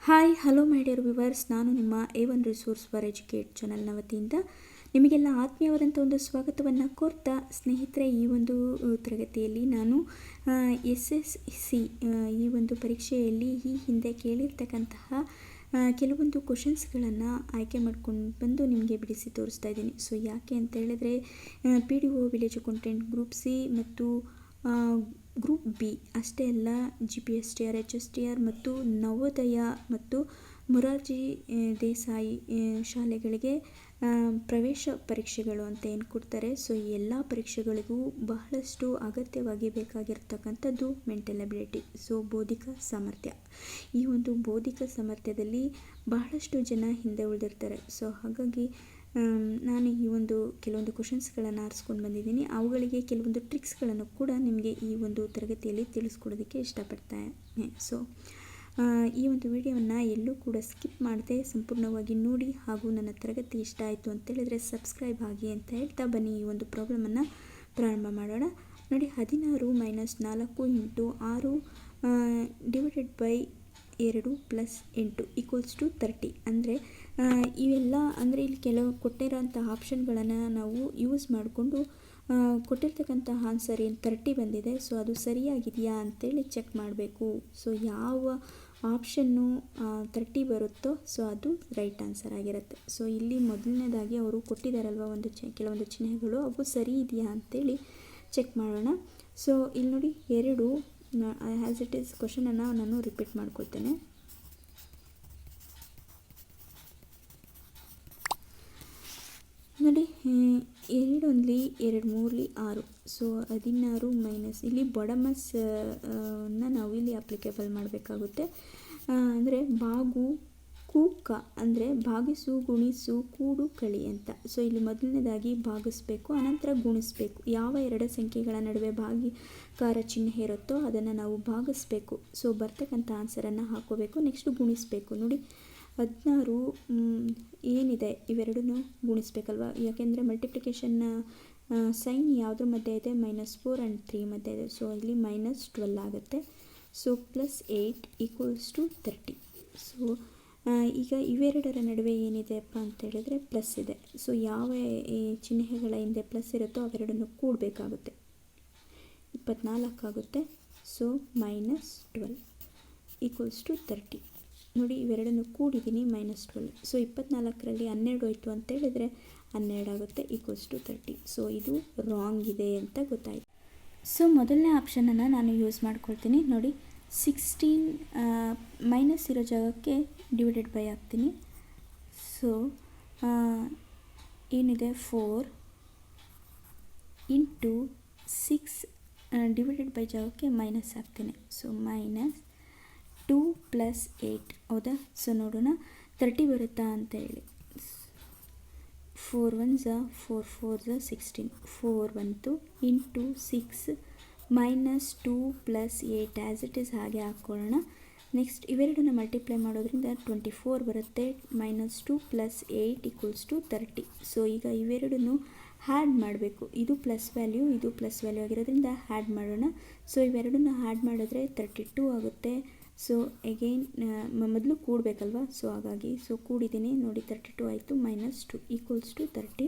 Hi hello my dear viewers, ನಾನು ನಿಮ್ಮ A1 resource for educate ಚಾನಲ್ನ ವತಿಯಿಂದ ನಿಮಗೆಲ್ಲ ಆತ್ಮೀಯವಾದಂಥ ಒಂದು ಸ್ವಾಗತವನ್ನು ಕೋರ್ತಾ, ಸ್ನೇಹಿತರೆ, ಈ ಒಂದು ತರಗತಿಯಲ್ಲಿ ನಾನು SSC ಈ ಒಂದು ಪರೀಕ್ಷೆಯಲ್ಲಿ ಈ ಹಿಂದೆ ಕೇಳಿರ್ತಕ್ಕಂತಹ ಕೆಲವೊಂದು ಕ್ವಶನ್ಸ್ಗಳನ್ನು ಆಯ್ಕೆ ಮಾಡ್ಕೊಂಡು ಬಂದು ನಿಮಗೆ ಬಿಡಿಸಿ ತೋರಿಸ್ತಾ ಇದ್ದೀನಿ. ಸೊ ಯಾಕೆ ಅಂತ ಹೇಳಿದ್ರೆ PDO village accountant group C ಮತ್ತು ಗ್ರೂಪ್ ಬಿ ಅಷ್ಟೇ ಅಲ್ಲ, GPSTR, HSTR ಮತ್ತು ನವೋದಯ ಮತ್ತು ಮೊರಾರ್ಜಿ ದೇಸಾಯಿ ಶಾಲೆಗಳಿಗೆ ಪ್ರವೇಶ ಪರೀಕ್ಷೆಗಳು ಅಂತ ಏನು ಕೊಡ್ತಾರೆ. ಸೊ ಈ ಎಲ್ಲ ಪರೀಕ್ಷೆಗಳಿಗೂ ಬಹಳಷ್ಟು ಅಗತ್ಯವಾಗಿ ಬೇಕಾಗಿರ್ತಕ್ಕಂಥದ್ದು ಮೆಂಟಲ್ ಅಬಿಲಿಟಿ, ಸೊ ಬೌದ್ಧಿಕ ಸಾಮರ್ಥ್ಯ. ಈ ಒಂದು ಬೌದ್ಧಿಕ ಸಾಮರ್ಥ್ಯದಲ್ಲಿ ಬಹಳಷ್ಟು ಜನ ಹಿಂದೆ ಉಳಿದಿರ್ತಾರೆ. ಸೊ ಹಾಗಾಗಿ ನಾನು ಈ ಒಂದು ಕೆಲವೊಂದು ಕ್ವಶನ್ಸ್ಗಳನ್ನು ಆರಿಸ್ಕೊಂಡು ಬಂದಿದ್ದೀನಿ. ಅವುಗಳಿಗೆ ಕೆಲವೊಂದು ಟ್ರಿಕ್ಸ್ಗಳನ್ನು ಕೂಡ ನಿಮಗೆ ಈ ಒಂದು ತರಗತಿಯಲ್ಲಿ ತಿಳಿಸ್ಕೊಡೋದಕ್ಕೆ ಇಷ್ಟಪಡ್ತೇನೆ. ಸೊ ಈ ಒಂದು ವಿಡಿಯೋವನ್ನು ಎಲ್ಲೂ ಕೂಡ ಸ್ಕಿಪ್ ಮಾಡದೆ ಸಂಪೂರ್ಣವಾಗಿ ನೋಡಿ, ಹಾಗೂ ನನ್ನ ತರಗತಿ ಇಷ್ಟ ಆಯಿತು ಅಂತೇಳಿದರೆ ಸಬ್ಸ್ಕ್ರೈಬ್ ಆಗಿ ಅಂತ ಹೇಳ್ತಾ ಬನ್ನಿ ಈ ಒಂದು ಪ್ರಾಬ್ಲಮನ್ನು ಪ್ರಾರಂಭ ಮಾಡೋಣ. ನೋಡಿ, 16 - 4 × 6 ಡಿವೈಡೆಡ್ ಬೈ 2 + 8 = 30. ಅಂದರೆ ಇವೆಲ್ಲ ಅಂದರೆ ಇಲ್ಲಿ ಕೆಲವು ಕೊಟ್ಟಿರೋಂಥ ಆಪ್ಷನ್ಗಳನ್ನು ನಾವು ಯೂಸ್ ಮಾಡಿಕೊಂಡು ಕೊಟ್ಟಿರ್ತಕ್ಕಂಥ ಆನ್ಸರ್ ಏನು 30 ಬಂದಿದೆ, ಸೊ ಅದು ಸರಿಯಾಗಿದೆಯಾ ಅಂತೇಳಿ ಚೆಕ್ ಮಾಡಬೇಕು. ಸೊ ಯಾವ ಆಪ್ಷನ್ನು 30 ಬರುತ್ತೋ ಸೊ ಅದು ರೈಟ್ ಆನ್ಸರ್ ಆಗಿರುತ್ತೆ. ಸೊ ಇಲ್ಲಿ ಮೊದಲನೇದಾಗಿ ಅವರು ಕೊಟ್ಟಿದ್ದಾರಲ್ವ ಕೆಲವೊಂದು ಚಿಹ್ನೆಗಳು, ಅವು ಸರಿ ಇದೆಯಾ ಅಂತೇಳಿ ಚೆಕ್ ಮಾಡೋಣ. ಸೊ ಇಲ್ಲಿ ನೋಡಿ, 2 ಆ್ಯಸ್ ಇಟ್ ಈಸ್ ಕ್ವಶನನ್ನು ನಾನು ರಿಪೀಟ್ ಮಾಡ್ಕೊಳ್ತೇನೆ. ನೋಡಿ, 2 × 2 = 3 × 6. ಸೊ 16 ಮೈನಸ್ ಇಲ್ಲಿ ಬೊಡಮಸ್ ನಾವು ಇಲ್ಲಿ ಅಪ್ಲಿಕೇಬಲ್ ಮಾಡಬೇಕಾಗುತ್ತೆ. ಅಂದರೆ ಬಾಗು ಕೂಕ ಅಂದರೆ ಭಾಗಿಸು, ಗುಣಿಸು, ಕೂಡು, ಕಳಿ ಅಂತ. ಸೊ ಇಲ್ಲಿ ಮೊದಲನೇದಾಗಿ ಭಾಗಿಸ್ಬೇಕು, ಅನಂತರ ಗುಣಿಸ್ಬೇಕು. ಯಾವ ಎರಡು ಸಂಖ್ಯೆಗಳ ನಡುವೆ ಭಾಗಿಕಾರ ಚಿಹ್ನೆ ಇರುತ್ತೋ ಅದನ್ನು ನಾವು ಭಾಗಿಸ್ಬೇಕು. ಸೊ ಬರ್ತಕ್ಕಂಥ ಆನ್ಸರನ್ನು ಹಾಕೋಬೇಕು, ನೆಕ್ಸ್ಟ್ ಗುಣಿಸ್ಬೇಕು. ನೋಡಿ, 16 ಏನಿದೆ ಇವೆರಡನ್ನೂ ಗುಣಿಸ್ಬೇಕಲ್ವ, ಯಾಕೆಂದರೆ ಮಲ್ಟಿಪ್ಲಿಕೇಶನ್ನ ಸೈನ್ ಯಾವುದ್ರ ಮಧ್ಯೆ ಇದೆ, -4 and 3 ಮಧ್ಯೆ ಇದೆ. ಸೊ ಇಲ್ಲಿ -12 ಆಗುತ್ತೆ. ಸೊ +8 = 30. ಸೊ ಈಗ ಇವೆರಡರ ನಡುವೆ ಏನಿದೆಪ್ಪ ಅಂತ ಹೇಳಿದ್ರೆ ಪ್ಲಸ್ ಇದೆ. ಸೊ ಯಾವ ಚಿಹ್ನೆಗಳ ಹಿಂದೆ ಪ್ಲಸ್ ಇರುತ್ತೋ ಅವೆರಡನ್ನು ಕೂಡಬೇಕಾಗುತ್ತೆ. 24 ಆಗುತ್ತೆ. ಸೊ -12 = 30. ನೋಡಿ, ಇವೆರಡನ್ನು ಕೂಡಿದ್ದೀನಿ, -12. ಸೊ 24ರಲ್ಲಿ 12 ಹೋಯಿತು ಅಂತೇಳಿದರೆ 12 ಆಗುತ್ತೆ, =30. ಸೊ ಇದು ರಾಂಗ್ ಇದೆ ಅಂತ ಗೊತ್ತಾಯಿತು. ಸೊ ಮೊದಲನೇ ಆಪ್ಷನನ್ನು ನಾನು ಯೂಸ್ ಮಾಡ್ಕೊಳ್ತೀನಿ. ನೋಡಿ, 16 ಮೈನಸ್ ಇರೋ ಜಾಗಕ್ಕೆ ಡಿವೈಡೆಡ್ ಬೈ ಹಾಕ್ತೀನಿ. ಸೊ ಏನಿದೆ 4 × 6 ಡಿವೈಡೆಡ್ ಬೈ ಜಾಗಕ್ಕೆ ಮೈನಸ್ ಹಾಕ್ತೀನಿ. ಸೊ -2 + 8 ಹೌದಾ. ಸೊ ನೋಡೋಣ 30 ಬರುತ್ತಾ ಅಂತ ಹೇಳಿ. 4 1s 4 4s 16. 4 ಬಂತು, × 6 -2 + 8 ಆ್ಯಸ್ ಇಟ್ ಈಸ್ ಹಾಗೆ ಹಾಕ್ಕೊಳ್ಳೋಣ. ನೆಕ್ಸ್ಟ್ ಇವೆರಡನ್ನು ಮಲ್ಟಿಪ್ಲೈ ಮಾಡೋದ್ರಿಂದ 24 ಬರುತ್ತೆ. -2 + 8 = 30. ಸೊ ಈಗ ಇವೆರಡನ್ನು ಹ್ಯಾಡ್ ಮಾಡಬೇಕು. ಇದು ಪ್ಲಸ್ ವ್ಯಾಲ್ಯೂ, ಇದು ಪ್ಲಸ್ ವ್ಯಾಲ್ಯೂ ಆಗಿರೋದ್ರಿಂದ ಹ್ಯಾಡ್ ಮಾಡೋಣ. ಸೊ ಇವೆರಡನ್ನು ಹ್ಯಾಡ್ ಮಾಡಿದ್ರೆ 32 ಆಗುತ್ತೆ. ಸೊ ಎಗೈನ್ ಮೊದಲು ಕೂಡಬೇಕಲ್ವ, ಸೊ ಹಾಗಾಗಿ ಸೊ ಕೂಡಿದ್ದೀನಿ. ನೋಡಿ, 32 ಆಯಿತು, -2 = 30.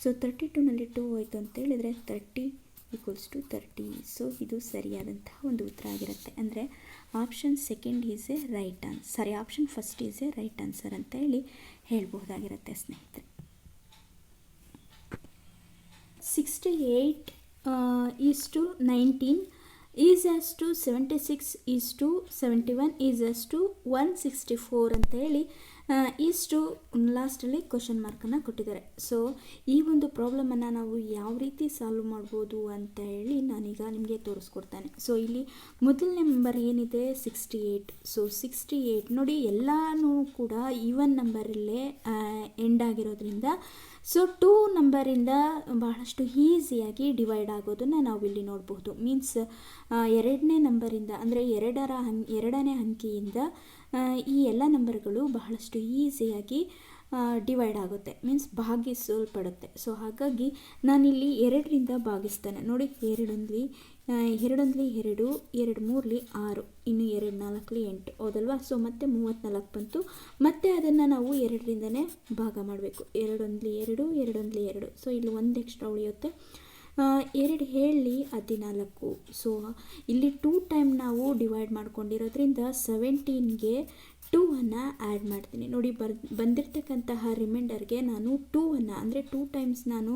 ಸೊ 32ನಲ್ಲಿ 2 ಹೋಯಿತು ಅಂತೇಳಿದರೆ 30 = 30. ಸೊ ಇದು ಸರಿಯಾದಂತಹ ಒಂದು ಉತ್ತರ ಆಗಿರುತ್ತೆ. ಅಂದರೆ option second is A right answer, sorry, option first is A right answer ಅಂತ ಹೇಳಿ ಹೇಳ್ಬಹುದಾಗಿರುತ್ತೆ ಸ್ನೇಹಿತರೆ. 68 = 19 = 76 = 71 = 164 ಅಂತ ಹೇಳಿ ಇಷ್ಟು ಲಾಸ್ಟಲ್ಲಿ ಕ್ವಶನ್ ಮಾರ್ಕನ್ನು ಕೊಟ್ಟಿದ್ದಾರೆ. ಸೊ ಈ ಒಂದು ಪ್ರಾಬ್ಲಮನ್ನು ನಾವು ಯಾವ ರೀತಿ ಸಾಲ್ವ್ ಮಾಡ್ಬೋದು ಅಂತ ಹೇಳಿ ನಾನೀಗ ನಿಮಗೆ ತೋರಿಸ್ಕೊಡ್ತೇನೆ. ಸೊ ಇಲ್ಲಿ ಮೊದಲನೇ ನಂಬರ್ ಏನಿದೆ 68. ಸೊ 68 ನೋಡಿ, ಎಲ್ಲನೂ ಕೂಡ ಈವನ್ ನಂಬರಲ್ಲೇ ಎಂಡ್ ಆಗಿರೋದ್ರಿಂದ ಸೊ 2 ನಂಬರಿಂದ ಬಹಳಷ್ಟು ಈಸಿಯಾಗಿ ಡಿವೈಡ್ ಆಗೋದನ್ನು ನಾವಿಲ್ಲಿ ನೋಡಬಹುದು. ಮೀನ್ಸ್ ಎರಡನೇ ನಂಬರಿಂದ ಅಂದರೆ ಎರಡನೇ ಅಂಕಿಯಿಂದ ಈ ಎಲ್ಲ ನಂಬರ್ಗಳು ಬಹಳಷ್ಟು ಈಸಿಯಾಗಿ ಡಿವೈಡ್ ಆಗುತ್ತೆ, ಮೀನ್ಸ್ ಭಾಗಿಸಲ್ಪಡುತ್ತೆ. ಸೊ ಹಾಗಾಗಿ ನಾನಿಲ್ಲಿ 2ರಿಂದ ಭಾಗಿಸ್ತೇನೆ. ನೋಡಿ, 2 2 2 3 6, ಇನ್ನು 2 4 8 ಹೌದಲ್ವಾ. ಸೊ ಮತ್ತೆ 34 ಬಂತು. ಮತ್ತೆ ಅದನ್ನು ನಾವು 2ರಿಂದನೇ ಭಾಗ ಮಾಡಬೇಕು. 2 1 2 2 1 2. ಸೊ ಇಲ್ಲಿ 1 ಎಕ್ಸ್ಟ್ರಾ ಉಳಿಯುತ್ತೆ. 2 7 14. ಸೊ ಇಲ್ಲಿ 2 ಟೈಮ್ ನಾವು ಡಿವೈಡ್ ಮಾಡ್ಕೊಂಡಿರೋದ್ರಿಂದ 17ಗೆ 2ಅನ್ನು ಆ್ಯಡ್ ಮಾಡ್ತೀನಿ. ನೋಡಿ, ಬಂದಿರತಕ್ಕಂತಹ ರಿಮೈಂಡರ್ಗೆ ನಾನು 2ಅನ್ನು ಅಂದರೆ 2 ಟೈಮ್ಸ್ ನಾನು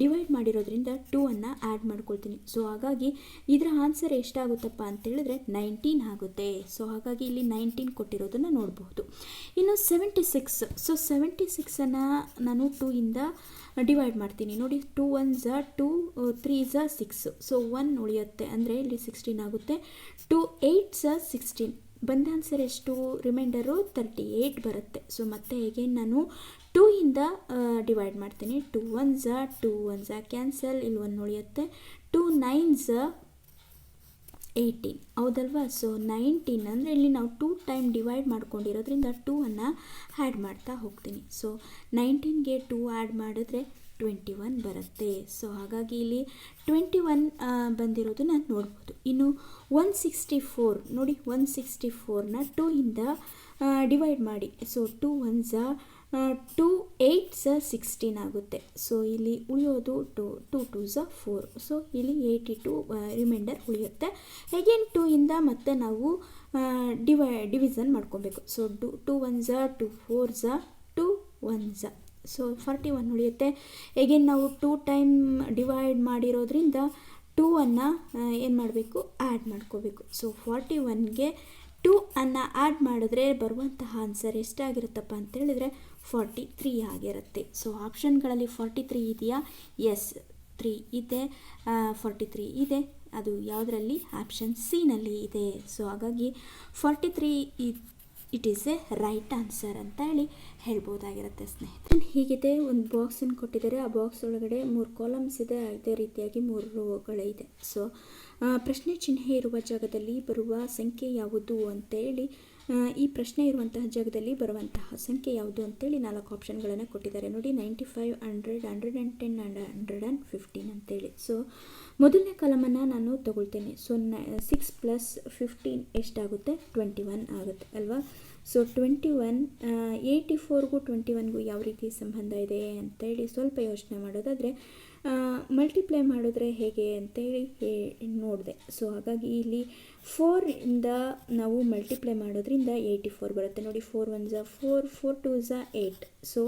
ಡಿವೈಡ್ ಮಾಡಿರೋದ್ರಿಂದ 2ಅನ್ನು ಆ್ಯಡ್ ಮಾಡ್ಕೊಳ್ತೀನಿ. ಸೊ ಹಾಗಾಗಿ ಇದರ ಆನ್ಸರ್ ಎಷ್ಟಾಗುತ್ತಪ್ಪ ಅಂತೇಳಿದ್ರೆ 19 ಆಗುತ್ತೆ. ಸೊ ಹಾಗಾಗಿ ಇಲ್ಲಿ 19 ಕೊಟ್ಟಿರೋದನ್ನು ನೋಡಬಹುದು. ಇನ್ನು 76. ಸೊ 76ಅನ್ನು ನಾನು 2ಇಂದ ಡಿವೈಡ್ ಮಾಡ್ತೀನಿ. ನೋಡಿ, 2 1s 2, 3s 6. ಸೊ 1 ಉಳಿಯುತ್ತೆ, ಅಂದರೆ ಇಲ್ಲಿ 16 ಆಗುತ್ತೆ. 2 8s 16. ಬಂದ ಆನ್ಸರ್ ಎಷ್ಟು? ರಿಮೈಂಡರು 38 ಬರುತ್ತೆ. ಸೊ ಮತ್ತೆ ಹೇಗೇನು ನಾನು 2ಇಂದ ಡಿವೈಡ್ ಮಾಡ್ತೀನಿ. 2 1s 2 1s ಕ್ಯಾನ್ಸಲ್, ಇಲ್ಲಿ 1 ಉಳಿಯುತ್ತೆ. 2 9s 18 ಹೌದಲ್ವಾ. ಸೊ 19 ಅಂದರೆ ಇಲ್ಲಿ ನಾವು 2 ಟೈಮ್ ಡಿವೈಡ್ ಮಾಡ್ಕೊಂಡಿರೋದ್ರಿಂದ 2ಅನ್ನು ಆ್ಯಡ್ ಮಾಡ್ತಾ ಹೋಗ್ತೀನಿ. ಸೊ 19ಗೆ 2 ಆ್ಯಡ್ ಮಾಡಿದ್ರೆ 21 ಬರುತ್ತೆ. ಸೊ ಹಾಗಾಗಿ ಇಲ್ಲಿ 21 ಬಂದಿರೋದನ್ನ ನೋಡ್ಬೋದು. ಇನ್ನು 164 ನೋಡಿ, 164ನ 2ಇಂದ ಡಿವೈಡ್ ಮಾಡಿ. ಸೊ 2 1s 2 8s 16 ಆಗುತ್ತೆ. ಸೊ ಇಲ್ಲಿ ಉಳಿಯೋದು 2 2s 4. ಸೊ ಇಲ್ಲಿ 82 ರಿಮೈಂಡರ್ ಉಳಿಯುತ್ತೆ. ಹೇಗೇನು 2ಇಂದ ಮತ್ತೆ ನಾವು ಡಿವಿಷನ್ ಮಾಡ್ಕೊಬೇಕು. So 2 1s 2 4s 2 1s. So 41 ಉಳಿಯುತ್ತೆ. ಹೇಗೇನು ನಾವು 2 ಟೈಮ್ ಡಿವೈಡ್ ಮಾಡಿರೋದ್ರಿಂದ 2ಅನ್ನು ಏನು ಮಾಡಬೇಕು? ಆ್ಯಡ್ ಮಾಡ್ಕೋಬೇಕು. ಸೊ 41ಗೆ 2ಅನ್ನು ಆ್ಯಡ್ ಮಾಡಿದ್ರೆ ಬರುವಂತಹ ಆನ್ಸರ್ ಎಷ್ಟಾಗಿರುತ್ತಪ್ಪ ಅಂತೇಳಿದರೆ 43 ಆಗಿರುತ್ತೆ. ಸೊ ಆಪ್ಷನ್ಗಳಲ್ಲಿ 43 ಇದೆಯಾ? ಎಸ್, 3 ಇದೆ, 43 ಇದೆ. ಅದು ಯಾವುದರಲ್ಲಿ? ಆಪ್ಷನ್ ಸಿ-ನಲ್ಲಿ ಇದೆ. ಸೊ ಹಾಗಾಗಿ 43 it is A right answer ಅಂತ ಹೇಳ್ಬೋದಾಗಿರುತ್ತೆ ಸ್ನೇಹಿತರೆ. ಹೀಗಿದೆ, ಒಂದು ಬಾಕ್ಸನ್ನು ಕೊಟ್ಟಿದ್ದಾರೆ. ಆ ಬಾಕ್ಸ್ ಒಳಗಡೆ 3 ಕಾಲಮ್ಸ್ ಇದೆ, ಅದೇ ರೀತಿಯಾಗಿ 3 ರೋಗಳಿದೆ. ಸೊ ಪ್ರಶ್ನೆ ಚಿಹ್ನೆ ಇರುವ ಜಾಗದಲ್ಲಿ ಬರುವ ಸಂಖ್ಯೆ ಯಾವುದು ಅಂತೇಳಿ, ಈ ಪ್ರಶ್ನೆ ಇರುವಂತಹ ಜಾಗದಲ್ಲಿ ಬರುವಂತಹ ಸಂಖ್ಯೆ ಯಾವುದು ಅಂತೇಳಿ 4 ಆಪ್ಷನ್ಗಳನ್ನು ಕೊಟ್ಟಿದ್ದಾರೆ. ನೋಡಿ, 95 100 110 115 ಅಂತೇಳಿ. ಸೊ ಮೊದಲನೇ ಕಾಲಮನ್ನು ನಾನು ತಗೊಳ್ತೇನೆ. ಸೊ 6 + 15 ಎಷ್ಟಾಗುತ್ತೆ? 21 ಆಗುತ್ತೆ ಅಲ್ವಾ. ಸೊ 21 84ಗೂ 21ಗೂ ಯಾವ ರೀತಿ ಸಂಬಂಧ ಇದೆ ಅಂತೇಳಿ ಸ್ವಲ್ಪ ಯೋಚನೆ ಮಾಡೋದಾದರೆ, ಮಲ್ಟಿಪ್ಲೈ ಮಾಡಿದ್ರೆ ಹೇಗೆ ಅಂತೇಳಿ ನೋಡಿದೆ. ಸೊ ಹಾಗಾಗಿ ಇಲ್ಲಿ 4ಇಂದ ನಾವು ಮಲ್ಟಿಪ್ಲೈ ಮಾಡೋದ್ರಿಂದ 84 ಬರುತ್ತೆ. ನೋಡಿ, 4 1s 4, 4 2s 8. ಸೊ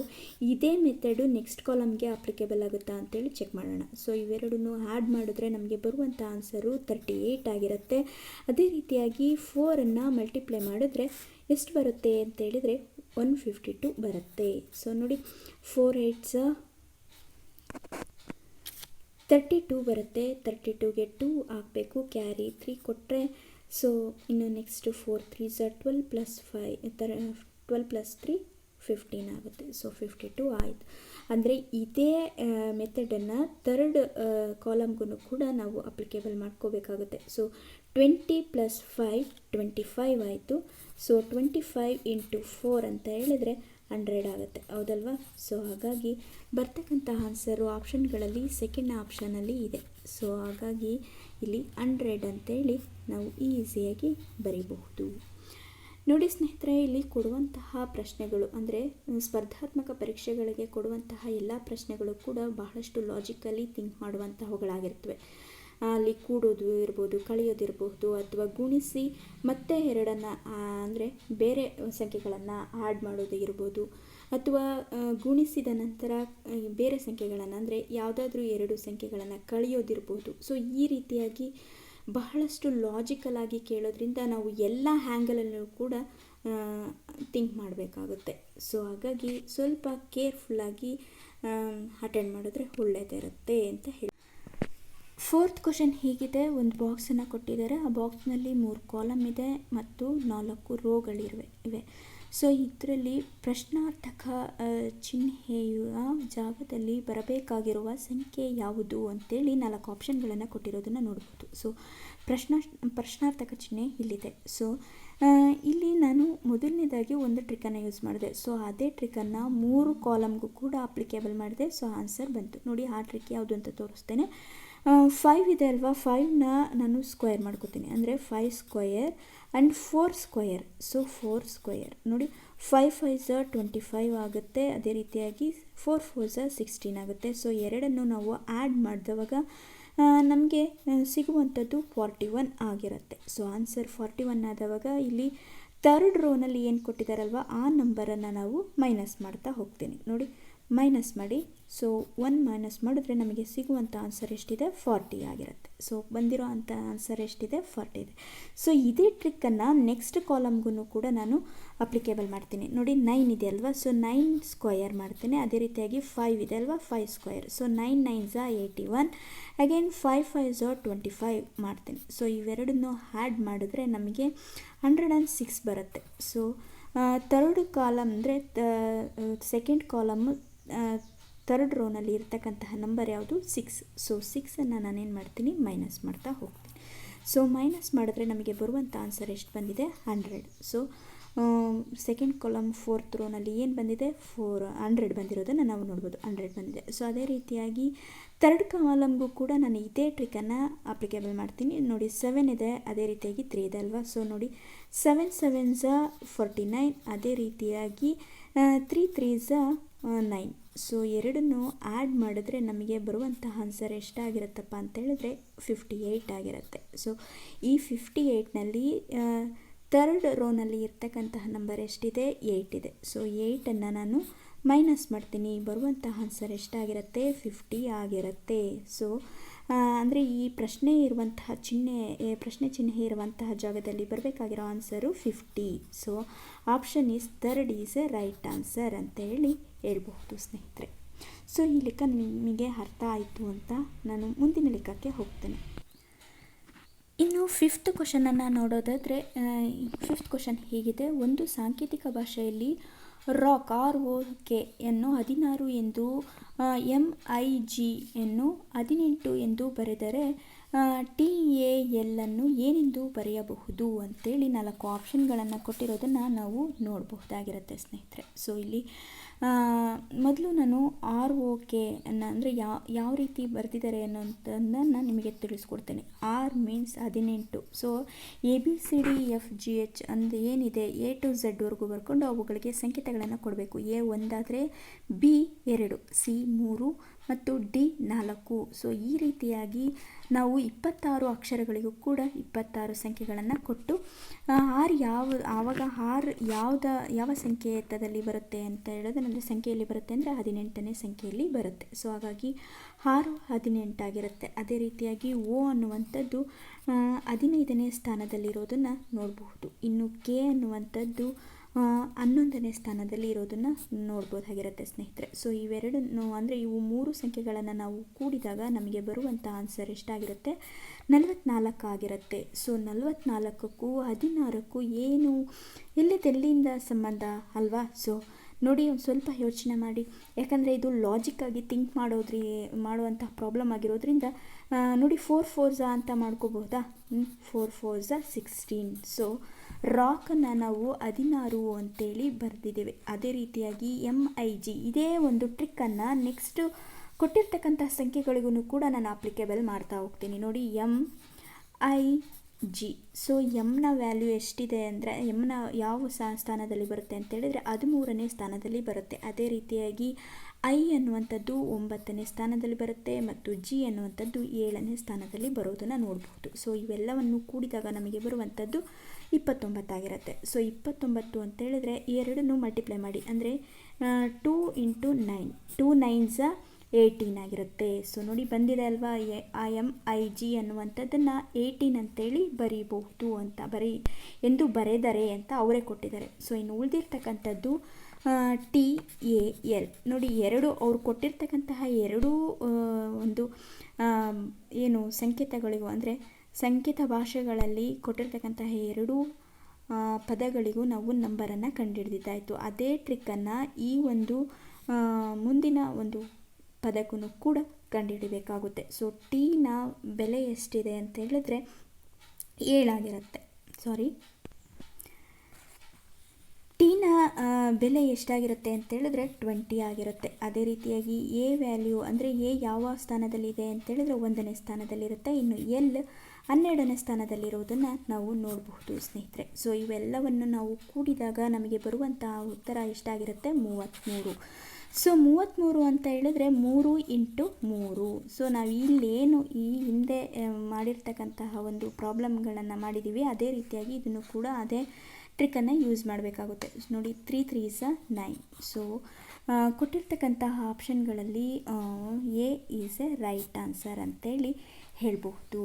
ಇದೇ ಮೆಥಡು ನೆಕ್ಸ್ಟ್ ಕಾಲಮ್ಗೆ ಅಪ್ಲಿಕೇಬಲ್ ಆಗುತ್ತಾ ಅಂತೇಳಿ ಚೆಕ್ ಮಾಡೋಣ. ಸೊ ಇವೆರಡನ್ನೂ ಆ್ಯಡ್ ಮಾಡಿದ್ರೆ ನಮಗೆ ಬರುವಂಥ ಆನ್ಸರು 38 ಆಗಿರುತ್ತೆ. ಅದೇ ರೀತಿಯಾಗಿ 4ಅನ್ನು ಮಲ್ಟಿಪ್ಲೈ ಮಾಡಿದ್ರೆ ಎಷ್ಟು ಬರುತ್ತೆ ಅಂತೇಳಿದರೆ 152 ಬರುತ್ತೆ. ಸೊ ನೋಡಿ, 4 8s 32 ಬರುತ್ತೆ. 32ಗೆ 2 ಹಾಕಬೇಕು, ಕ್ಯಾರಿ 3 ಕೊಟ್ಟರೆ. ಸೊ ಇನ್ನು ನೆಕ್ಸ್ಟ್ 4 3s 12 + 5 12 + 3 15 ಆಗುತ್ತೆ. ಸೊ 52 ಆಯಿತು. ಅಂದರೆ ಇದೇ ಮೆಥಡನ್ನು ಥರ್ಡ್ ಕಾಲಮ್ಗೂ ಕೂಡ ನಾವು ಅಪ್ಲಿಕೇಬಲ್ ಮಾಡ್ಕೋಬೇಕಾಗುತ್ತೆ. ಸೊ 20 + 5 25 ಆಯಿತು. ಸೊ 25 × 4 ಅಂತ ಹೇಳಿದರೆ 100 ಆಗುತ್ತೆ, ಹೌದಲ್ವಾ. ಸೊ ಹಾಗಾಗಿ ಬರ್ತಕ್ಕಂಥ ಆನ್ಸರು ಆಪ್ಷನ್ಗಳಲ್ಲಿ ಸೆಕೆಂಡ್ ಆಪ್ಷನಲ್ಲಿ ಇದೆ. ಸೊ ಹಾಗಾಗಿ ಇಲ್ಲಿ 100 ಅಂತೇಳಿ ನಾವು ಈಸಿಯಾಗಿ ಬರೀಬಹುದು. ನೋಡಿ ಸ್ನೇಹಿತರೆ, ಇಲ್ಲಿ ಕೊಡುವಂತಹ ಪ್ರಶ್ನೆಗಳು ಅಂದರೆ ಸ್ಪರ್ಧಾತ್ಮಕ ಪರೀಕ್ಷೆಗಳಿಗೆ ಕೊಡುವಂತಹ ಎಲ್ಲ ಪ್ರಶ್ನೆಗಳು ಕೂಡ ಬಹಳಷ್ಟು ಲಾಜಿಕಲಿ ಥಿಂಕ್ ಮಾಡುವಂತಹವುಗಳಾಗಿರ್ತವೆ. ಅಲ್ಲಿ ಕೂಡೋದು ಇರ್ಬೋದು, ಕಳೆಯೋದಿರಬಹುದು, ಅಥವಾ ಗುಣಿಸಿ ಮತ್ತೆ ಎರಡನ್ನು ಅಂದರೆ ಬೇರೆ ಸಂಖ್ಯೆಗಳನ್ನು ಆ್ಯಡ್ ಮಾಡೋದು ಇರ್ಬೋದು, ಅಥವಾ ಗುಣಿಸಿದ ನಂತರ ಬೇರೆ ಸಂಖ್ಯೆಗಳನ್ನು ಅಂದರೆ ಯಾವುದಾದ್ರೂ 2 ಸಂಖ್ಯೆಗಳನ್ನು ಕಳೆಯೋದಿರ್ಬೋದು. ಸೊ ಈ ರೀತಿಯಾಗಿ ಬಹಳಷ್ಟು ಲಾಜಿಕಲ್ ಆಗಿ ಕೇಳೋದ್ರಿಂದ ನಾವು ಎಲ್ಲ ಹ್ಯಾಂಗಲಲ್ಲೂ ಕೂಡ ಥಿಂಕ್ ಮಾಡಬೇಕಾಗುತ್ತೆ. ಸೊ ಹಾಗಾಗಿ ಸ್ವಲ್ಪ ಕೇರ್ಫುಲ್ಲಾಗಿ ಅಟೆಂಡ್ ಮಾಡಿದ್ರೆ ಒಳ್ಳೆಯದಿರುತ್ತೆ ಅಂತ ಹೇಳಿ. 4th ಕ್ವಶನ್ ಹೀಗಿದೆ. ಒಂದು ಬಾಕ್ಸನ್ನು ಕೊಟ್ಟಿದ್ದಾರೆ. ಆ ಬಾಕ್ಸ್ನಲ್ಲಿ 3 ಕಾಲಮ್ ಇದೆ ಮತ್ತು 4 ರೋಗಳಿವೆ. ಸೊ ಇದರಲ್ಲಿ ಪ್ರಶ್ನಾರ್ಥಕ ಚಿಹ್ನೆಯ ಜಾಗದಲ್ಲಿ ಬರಬೇಕಾಗಿರುವ ಸಂಖ್ಯೆ ಯಾವುದು ಅಂತೇಳಿ 4 ಆಪ್ಷನ್ಗಳನ್ನು ಕೊಟ್ಟಿರೋದನ್ನು ನೋಡ್ಬೋದು. ಸೊ ಪ್ರಶ್ನಾರ್ಥಕ ಚಿಹ್ನೆ ಇಲ್ಲಿದೆ. ಸೊ ಇಲ್ಲಿ ನಾನು ಮೊದಲನೇದಾಗಿ ಒಂದು ಟ್ರಿಕ್ಕನ್ನು ಯೂಸ್ ಮಾಡಿದೆ. ಸೊ ಅದೇ ಟ್ರಿಕ್ಕನ್ನು 3 ಕಾಲಮ್ಗೂ ಕೂಡ ಅಪ್ಲಿಕೇಬಲ್ ಮಾಡಿದೆ. ಸೊ ಆನ್ಸರ್ ಬಂತು. ನೋಡಿ ಆ ಟ್ರಿಕ್ ಯಾವುದು ಅಂತ ತೋರಿಸ್ತೇನೆ. 5 ಇದೆ ಅಲ್ವಾ, 5ನ ನಾನು ಸ್ಕ್ವೇರ್ ಮಾಡ್ಕೋತೀನಿ. ಅಂದರೆ 5 square and 4 square. So 4 square ನೋಡಿ, 5 5 25 ಆಗುತ್ತೆ. ಅದೇ ರೀತಿಯಾಗಿ 4 4 16 ಆಗುತ್ತೆ. ಸೊ ಎರಡನ್ನು ನಾವು ಆ್ಯಡ್ ಮಾಡಿದವಾಗ ನಮಗೆ ಸಿಗುವಂಥದ್ದು 41 ಆಗಿರುತ್ತೆ. ಸೊ ಆನ್ಸರ್ 41 ಆದವಾಗ ಇಲ್ಲಿ ಥರ್ಡ್ ರೋನಲ್ಲಿ ಏನು ಕೊಟ್ಟಿದ್ದಾರಲ್ವ ಆ ನಂಬರನ್ನು ನಾವು ಮೈನಸ್ ಮಾಡ್ತಾ ಹೋಗ್ತೀನಿ. ನೋಡಿ ಮೈನಸ್ ಮಾಡಿ. ಸೊ 1 ಮೈನಸ್ ಮಾಡಿದ್ರೆ ನಮಗೆ ಸಿಗುವಂಥ ಆನ್ಸರ್ ಎಷ್ಟಿದೆ, 40 ಆಗಿರುತ್ತೆ. ಸೊ ಬಂದಿರೋ ಅಂಥ ಆನ್ಸರ್ ಎಷ್ಟಿದೆ, 40 ಇದೆ. ಸೊ ಇದೇ ಟ್ರಿಕ್ಕನ್ನು ನೆಕ್ಸ್ಟ್ ಕಾಲಮ್ಗೂ ಕೂಡ ನಾನು ಅಪ್ಲಿಕೇಬಲ್ ಮಾಡ್ತೀನಿ. ನೋಡಿ 9 ಇದೆ ಅಲ್ವಾ, ಸೊ 9 ಸ್ಕ್ವಯರ್ ಮಾಡ್ತೀನಿ. ಅದೇ ರೀತಿಯಾಗಿ 5 ಇದೆ ಅಲ್ವಾ, 5 ಸ್ಕ್ವಯರ್. ಸೊ 9 9 81, ಅಗೇನ್ 5 5 25 ಮಾಡ್ತೀನಿ. ಸೊ ಇವೆರಡನ್ನು ಆ್ಯಡ್ ಮಾಡಿದ್ರೆ ನಮಗೆ 106 ಬರುತ್ತೆ. ಸೊ ಥರ್ಡ್ ಕಾಲಮ್ ಅಂದರೆ ಸೆಕೆಂಡ್ ಕಾಲಮ್ಮು ಥರ್ಡ್ ರೋನಲ್ಲಿ ಇರ್ತಕ್ಕಂತಹ ನಂಬರ್ ಯಾವುದು, 6. ಸೊ 6ಅನ್ನು ನಾನೇನು ಮಾಡ್ತೀನಿ, ಮೈನಸ್ ಮಾಡ್ತಾ ಹೋಗ್ತೀನಿ. ಸೊ ಮೈನಸ್ ಮಾಡಿದ್ರೆ ನಮಗೆ ಬರುವಂಥ ಆನ್ಸರ್ ಎಷ್ಟು ಬಂದಿದೆ, 100. ಸೊ ಸೆಕೆಂಡ್ ಕಾಲಮ್ ಫೋರ್ತ್ ರೋನಲ್ಲಿ ಏನು ಬಂದಿದೆ, 100 ಬಂದಿರೋದನ್ನು ನಾವು ನೋಡ್ಬೋದು, 100 ಬಂದಿದೆ. ಸೊ ಅದೇ ರೀತಿಯಾಗಿ ಥರ್ಡ್ ಕಾಲಮ್ಗೂ ಕೂಡ ನಾನು ಇದೇ ಟ್ರಿಕ್ಕನ್ನು ಅಪ್ಲಿಕೇಬಲ್ ಮಾಡ್ತೀನಿ. ನೋಡಿ 7 ಇದೆ, ಅದೇ ರೀತಿಯಾಗಿ 3 ಇದೆ ಅಲ್ವಾ. ಸೊ ನೋಡಿ 7 7 49, ಅದೇ ರೀತಿಯಾಗಿ 3 3 9. ಸೊ ಎರಡನ್ನು ಆ್ಯಡ್ ಮಾಡಿದ್ರೆ ನಮಗೆ ಬರುವಂತಹ ಆನ್ಸರ್ ಎಷ್ಟಾಗಿರುತ್ತಪ್ಪ ಅಂತೇಳಿದ್ರೆ 58 ಆಗಿರುತ್ತೆ. ಸೊ ಈ 58ನಲ್ಲಿ ಥರ್ಡ್ ರೋನಲ್ಲಿ ಇರ್ತಕ್ಕಂತಹ ನಂಬರ್ ಎಷ್ಟಿದೆ, 8 ಇದೆ. ಸೊ 8ಅನ್ನು ನಾನು ಮೈನಸ್ ಮಾಡ್ತೀನಿ. ಬರುವಂತಹ ಆನ್ಸರ್ ಎಷ್ಟಾಗಿರುತ್ತೆ, 50 ಆಗಿರುತ್ತೆ. ಸೊ ಅಂದರೆ ಈ ಪ್ರಶ್ನೆ ಇರುವಂತಹ ಪ್ರಶ್ನೆ ಚಿಹ್ನೆ ಇರುವಂತಹ ಜಾಗದಲ್ಲಿ ಬರಬೇಕಾಗಿರೋ answer 50. So option is third is A right answer ಅಂತ ಹೇಳ್ಬಹುದು ಸ್ನೇಹಿತರೆ. ಸೊ ಈ ಲೆಕ್ಕ ನಿಮಗೆ ಅರ್ಥ ಆಯಿತು ಅಂತ ನಾನು ಮುಂದಿನ ಲೆಕ್ಕಕ್ಕೆ ಹೋಗ್ತೇನೆ. ಇನ್ನು 5th ಕ್ವಶನನ್ನು ನೋಡೋದಾದರೆ, 5th ಕ್ವಶನ್ ಹೀಗಿದೆ. ಒಂದು ಸಾಂಕೇತಿಕ ಭಾಷೆಯಲ್ಲಿ ರಾಕ್ ROK ಯನ್ನು 16 ಎಂದು, MIG ಯನ್ನು 18 ಎಂದು ಬರೆದರೆ TAL ಅನ್ನು ಏನೆಂದು ಬರೆಯಬಹುದು ಅಂತೇಳಿ 4 ಆಪ್ಷನ್ಗಳನ್ನು ಕೊಟ್ಟಿರೋದನ್ನು ನಾವು ನೋಡಬಹುದಾಗಿರುತ್ತೆ ಸ್ನೇಹಿತರೆ. ಸೊ ಇಲ್ಲಿ ಮೊದಲು ನಾನು ROK ಅನ್ನು ಅಂದರೆ ಯಾವ ರೀತಿ ಬರೆದಿದ್ದಾರೆ ಅನ್ನೋಂಥದ್ದನ್ನು ನಿಮಗೆ ತಿಳಿಸ್ಕೊಡ್ತೇನೆ. R means 18. ಸೊ ABCDFGH ಅಂದು ಏನಿದೆ A to Z ವರೆಗೂ ಬರ್ಕೊಂಡು ಅವುಗಳಿಗೆ ಸಂಕೇತಗಳನ್ನು ಕೊಡಬೇಕು. A 1 ಆದರೆ B 2, C 3 ಮತ್ತು D 4. ಸೊ ಈ ರೀತಿಯಾಗಿ ನಾವು 26 ಅಕ್ಷರಗಳಿಗೂ ಕೂಡ 26 ಸಂಖ್ಯೆಗಳನ್ನು ಕೊಟ್ಟು ಆರ್ ಯಾವ ಸಂಕೇತದಲ್ಲಿ ಬರುತ್ತೆ ಅಂತ ಹೇಳೋದು, ಅಂದರೆ ಸಂಖ್ಯೆಯಲ್ಲಿ ಬರುತ್ತೆ ಅಂದರೆ 18ನೇ ಸಂಖ್ಯೆಯಲ್ಲಿ ಬರುತ್ತೆ. ಸೊ ಹಾಗಾಗಿ 6 18 ಆಗಿರುತ್ತೆ. ಅದೇ ರೀತಿಯಾಗಿ O ಅನ್ನುವಂಥದ್ದು 15ನೇ ಸ್ಥಾನದಲ್ಲಿರೋದನ್ನು ನೋಡಬಹುದು. ಇನ್ನು K ಅನ್ನುವಂಥದ್ದು 11ನೇ ಸ್ಥಾನದಲ್ಲಿ ಇರೋದನ್ನು ನೋಡ್ಬೋದಾಗಿರುತ್ತೆ ಸ್ನೇಹಿತರೆ. ಸೊ ಇವೆರಡನ್ನು ಅಂದರೆ ಇವು 3 ಸಂಖ್ಯೆಗಳನ್ನು ನಾವು ಕೂಡಿದಾಗ ನಮಗೆ ಬರುವಂಥ ಆನ್ಸರ್ ಎಷ್ಟಾಗಿರುತ್ತೆ, 44 ಆಗಿರುತ್ತೆ. ಸೊ 44ಕ್ಕೂ 16ಕ್ಕೂ ಏನು ಎಲ್ಲಿಂದ ಸಂಬಂಧ ಅಲ್ವಾ. ಸೊ ನೋಡಿ ಒಂದು ಸ್ವಲ್ಪ ಯೋಚನೆ ಮಾಡಿ, ಯಾಕಂದರೆ ಇದು ಲಾಜಿಕ್ಕಾಗಿ ಥಿಂಕ್ ಮಾಡುವಂಥ ಪ್ರಾಬ್ಲಮ್ ಆಗಿರೋದ್ರಿಂದ ನೋಡಿ 4 4 ಅಂತ ಮಾಡ್ಕೋಬಹುದಾ, 4 4 16. ಸೊ ರಾಕನ್ನು ನಾವು 16 ಅಂತೇಳಿ ಬರೆದಿದ್ದೇವೆ. ಅದೇ ರೀತಿಯಾಗಿ MIG ಇದೇ ಒಂದು ಟ್ರಿಕ್ಕನ್ನು ನೆಕ್ಸ್ಟ್ ಕೊಟ್ಟಿರ್ತಕ್ಕಂಥ ಸಂಖ್ಯೆಗಳಿಗೂ ಕೂಡ ನಾನು ಅಪ್ಲಿಕೇಬಲ್ ಮಾಡ್ತಾ ಹೋಗ್ತೀನಿ. ನೋಡಿ MIG. ಸೊ ಎಮ್ನ ವ್ಯಾಲ್ಯೂ ಎಷ್ಟಿದೆ ಅಂದರೆ ಎಮ್ನ ಯಾವ ಸ್ಥಾನದಲ್ಲಿ ಬರುತ್ತೆ ಅಂತೇಳಿದರೆ 13ನೇ ಸ್ಥಾನದಲ್ಲಿ ಬರುತ್ತೆ. ಅದೇ ರೀತಿಯಾಗಿ I ಅನ್ನುವಂಥದ್ದು 9ನೇ ಸ್ಥಾನದಲ್ಲಿ ಬರುತ್ತೆ ಮತ್ತು G ಅನ್ನುವಂಥದ್ದು 7ನೇ ಸ್ಥಾನದಲ್ಲಿ ಬರೋದನ್ನು ನೋಡಬಹುದು. ಸೊ ಇವೆಲ್ಲವನ್ನು ಕೂಡಿದಾಗ ನಮಗೆ ಬರುವಂಥದ್ದು 29 ಆಗಿರುತ್ತೆ. ಸೊ 29 ಅಂತೇಳಿದರೆ ಎರಡನ್ನೂ ಮಲ್ಟಿಪ್ಲೈ ಮಾಡಿ, ಅಂದರೆ 2 × 9, 2 9s 18 ಆಗಿರುತ್ತೆ. ಸೊ ನೋಡಿ ಬಂದಿದೆ ಅಲ್ವಾ, MIG ಅನ್ನುವಂಥದ್ದನ್ನು 18 ಅಂತೇಳಿ ಬರೀಬಹುದು ಎಂದು ಬರೆದರೆ ಅಂತ ಅವರೇ ಕೊಟ್ಟಿದ್ದಾರೆ. ಸೊ ಇನ್ನು ಉಳಿದಿರ್ತಕ್ಕಂಥದ್ದು TAL. ನೋಡಿ ಅವ್ರು ಕೊಟ್ಟಿರ್ತಕ್ಕಂತಹ ಎರಡೂ ಒಂದು ಏನು ಸಂಕೇತಗಳಿಗೂ ಅಂದರೆ ಸಂಕೇತ ಭಾಷೆಗಳಲ್ಲಿ ಕೊಟ್ಟಿರ್ತಕ್ಕಂತಹ ಎರಡೂ ಪದಗಳಿಗೂ ನಾವು ನಂಬರನ್ನು ಕಂಡುಹಿಡಿದಿದ್ದಾಯಿತು. ಅದೇ ಟ್ರಿಕ್ಕನ್ನು ಈ ಒಂದು ಮುಂದಿನ ಒಂದು ಪದಕ್ಕೂ ಕೂಡ ಕಂಡುಹಿಡಿಬೇಕಾಗುತ್ತೆ. ಸೊ Tನ ಬೆಲೆ ಎಷ್ಟಿದೆ ಅಂತ ಹೇಳಿದ್ರೆ 7 ಆಗಿರುತ್ತೆ. ಬೆಲೆ ಎಷ್ಟಾಗಿರುತ್ತೆ ಅಂತೇಳಿದ್ರೆ 20 ಆಗಿರುತ್ತೆ. ಅದೇ ರೀತಿಯಾಗಿ ಎ ವ್ಯಾಲ್ಯೂ ಅಂದರೆ ಎ ಯಾವ ಸ್ಥಾನದಲ್ಲಿದೆ ಅಂತೇಳಿದ್ರೆ 1ನೇ ಸ್ಥಾನದಲ್ಲಿರುತ್ತೆ. ಇನ್ನು ಎಲ್ 12ನೇ ಸ್ಥಾನದಲ್ಲಿರೋದನ್ನು ನಾವು ನೋಡಬಹುದು ಸ್ನೇಹಿತರೆ. ಸೊ ಇವೆಲ್ಲವನ್ನು ನಾವು ಕೂಡಿದಾಗ ನಮಗೆ ಬರುವಂತಹ ಉತ್ತರ ಎಷ್ಟಾಗಿರುತ್ತೆ? 33. ಸೊ 33 ಅಂತ ಹೇಳಿದ್ರೆ 3 × 3. ಸೊ ನಾವು ಇಲ್ಲೇನು ಈ ಹಿಂದೆ ಮಾಡಿರ್ತಕ್ಕಂತಹ ಒಂದು ಪ್ರಾಬ್ಲಮ್ಗಳನ್ನು ಮಾಡಿದ್ದೀವಿ, ಅದೇ ರೀತಿಯಾಗಿ ಇದನ್ನು ಕೂಡ ಅದೇ ಟ್ರಿಕ್ಕನ್ನು ಯೂಸ್ ಮಾಡಬೇಕಾಗುತ್ತೆ. ನೋಡಿ 3 3 is 9. ಸೊ ಕೊಟ್ಟಿರ್ತಕ್ಕಂತಹ ಆಪ್ಷನ್ಗಳಲ್ಲಿ A is A right answer ಅಂತೇಳಿ ಹೇಳ್ಬಹುದು.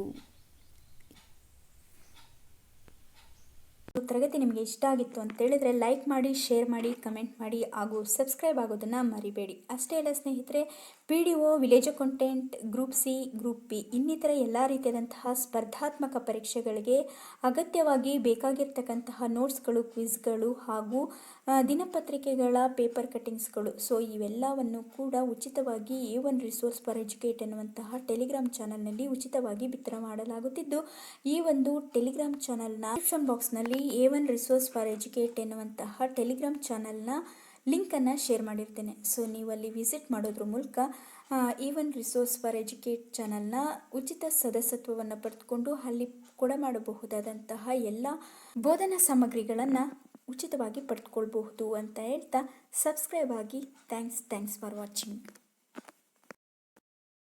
ತರಗತಿ ನಿಮಗೆ ಇಷ್ಟ ಆಗಿತ್ತು ಅಂತೇಳಿದರೆ ಲೈಕ್ ಮಾಡಿ, ಶೇರ್ ಮಾಡಿ, ಕಮೆಂಟ್ ಮಾಡಿ ಹಾಗೂ ಸಬ್ಸ್ಕ್ರೈಬ್ ಆಗೋದನ್ನು ಮರಿಬೇಡಿ. ಅಷ್ಟೇ ಅಲ್ಲ ಸ್ನೇಹಿತರೆ, PDO, village accountant, group C, group B ಇನ್ನಿತರ ಎಲ್ಲ ರೀತಿಯಾದಂತಹ ಸ್ಪರ್ಧಾತ್ಮಕ ಪರೀಕ್ಷೆಗಳಿಗೆ ಅಗತ್ಯವಾಗಿ ಬೇಕಾಗಿರ್ತಕ್ಕಂತಹ ನೋಟ್ಸ್ಗಳು, ಕ್ವಿಜ್ಗಳು ಹಾಗೂ ದಿನಪತ್ರಿಕೆಗಳ ಪೇಪರ್ ಕಟ್ಟಿಂಗ್ಸ್ಗಳು. ಸೊ ಇವೆಲ್ಲವನ್ನು ಕೂಡ ಉಚಿತವಾಗಿ A1 ರಿಸೋರ್ಸ್ ಫಾರ್ ಎಜುಕೇಟ್ ಎನ್ನುವಂತಹ ಟೆಲಿಗ್ರಾಮ್ ಚಾನಲ್ನಲ್ಲಿ ಉಚಿತವಾಗಿ ಬಿತ್ತನೆ ಮಾಡಲಾಗುತ್ತಿದ್ದು, ಈ ಒಂದು ಟೆಲಿಗ್ರಾಮ್ ಚಾನಲ್ನ ಡಿಸ್ಕ್ರಿಪ್ಷನ್ ಬಾಕ್ಸ್ನಲ್ಲಿ A1 ರಿಸೋರ್ಸ್ ಫಾರ್ ಎಜುಕೇಟ್ ಎನ್ನುವಂತಹ ಟೆಲಿಗ್ರಾಮ್ ಚಾನಲ್ನ ಲಿಂಕನ್ನು ಶೇರ್ ಮಾಡಿರ್ತೇನೆ. ಸೊ ನೀವು ಅಲ್ಲಿ ವಿಸಿಟ್ ಮಾಡೋದ್ರ ಮೂಲಕ A1 ರಿಸೋರ್ಸ್ ಫಾರ್ ಎಜುಕೇಟ್ ಚಾನಲ್ನ ಉಚಿತ ಸದಸ್ಯತ್ವವನ್ನು ಪಡೆದುಕೊಂಡು ಅಲ್ಲಿ ಕೊಡಮಾಡಬಹುದಾದಂತಹ ಎಲ್ಲ ಬೋಧನಾ ಸಾಮಗ್ರಿಗಳನ್ನು ಉಚಿತವಾಗಿ ಪಡೆದುಕೊಳ್ಬಹುದು ಅಂತ ಹೇಳ್ತಾ ಸಬ್ಸ್ಕ್ರೈಬ್ ಆಗಿ. Thanks for watching.